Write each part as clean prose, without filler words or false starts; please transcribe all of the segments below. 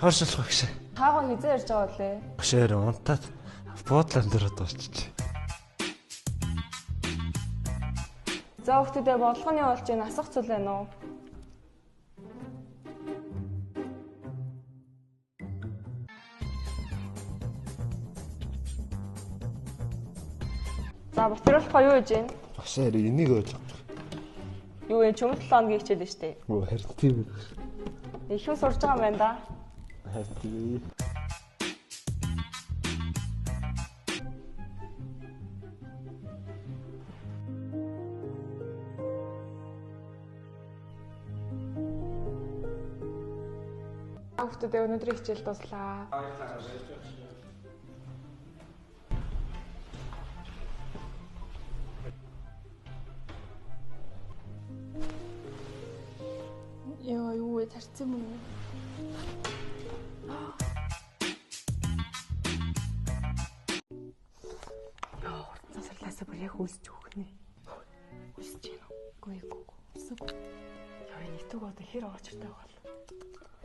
Хойшлох гэж. Таагаа хизээ ярьж байгаа үлээ. Башаар унтаад буудлан дээр дуусчих. За хүүхдүүдээ бодлогоны болж энэ асах зүйл байна уу? За бутруулахгүй юу гэж байна? Башаар энийг ойлгож. Юу вэ? Чөмөр 7 хоногийн хичээл шүү дээ. Оо харин тийм. Ихүү сурж байгаа юм байна да. Харин тийм. Хүүхдүүдээ өнөөдрийн хичээл дуслаа. Яа, юу вэ? Тарцсан юм уу? Засарлаасаа бүр яг үлсэж өгөх нэ. Үлсэж гэнэ үү? Үгүй. Үсэхгүй. Яа, нэтэг одоо хэр орж ирдэг бол.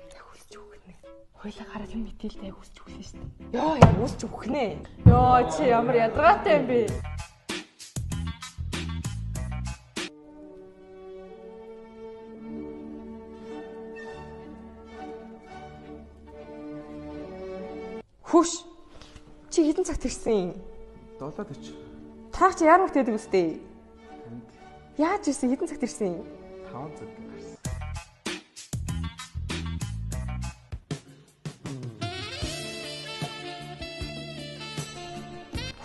Яг үлсэж өгөх нэ. Хойлоо гараад юм мэдээлтэй яг үлсэж өгсөн шүү дээ. Яа, яг үлсэж өгөх нэ. Яа, чи ямар ядаргаатай юм бэ? Хүш. Чи хэдэн цагт ирсэн? 7:40. Таах чи яар мөхтэй үстэй? Яаж ирсэн? Хэдэн цагт ирсэн? 5 цаг гарсан.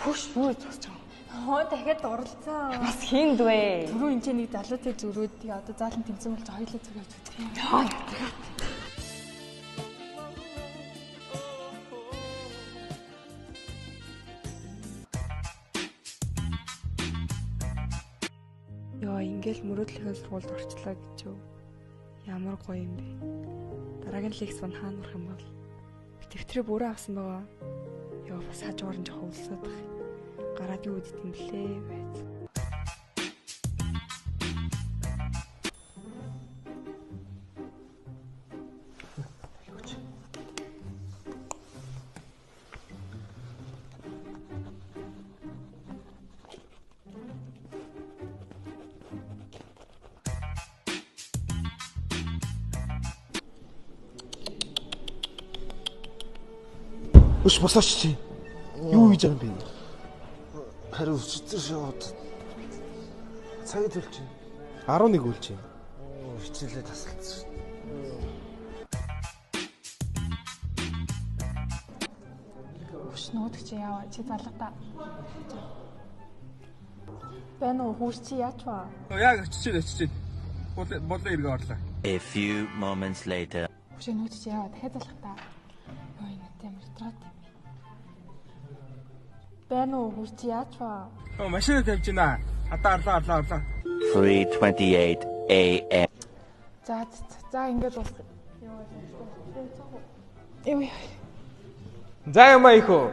Хүш юу зогсож байгаа? Хоо дахиад дурлцсан. Бас хинд вэ? Түрүү энэ нэг залуутай зөрөөд тэгээ одоо заалан тэмцэн болж хоёулаа зүг явж үзэх юм. Яа. Яа, ингээл мөрөөдлөхийн сургуульд орчлоо гэж юу? Ямар гоё юм бэ? Дараагийн лекц маань хаана урах юм бол? Дэвтрээ бүрээ авсан байгаа. Яа, бас хажуугаар нь жоохон өлсөд байх. Гараад юу үдт юм блэ байц. Өш босооч чи. Юу хийж байгаа юм бэ? Харин өчтөр шууд цагт төлж байна. 11 үлж байна. Хичээлээ тасалдсан. Хүш нуудаг чи яава чи залгата. Бэнэ үү хүш чи яач ба? Яг очиж. Бодлоо иргэ орлоо. A few moments later. Хүш нуудаг чи яава дахиад залгата. Ой нүтэй мэртрат юм. Бэнэ үү хүш чи яач ба? Машина тавьж байна. Одоо орлоо. 3:28 AM. За ингээд дуусах. Яа. За юм аа ихөө.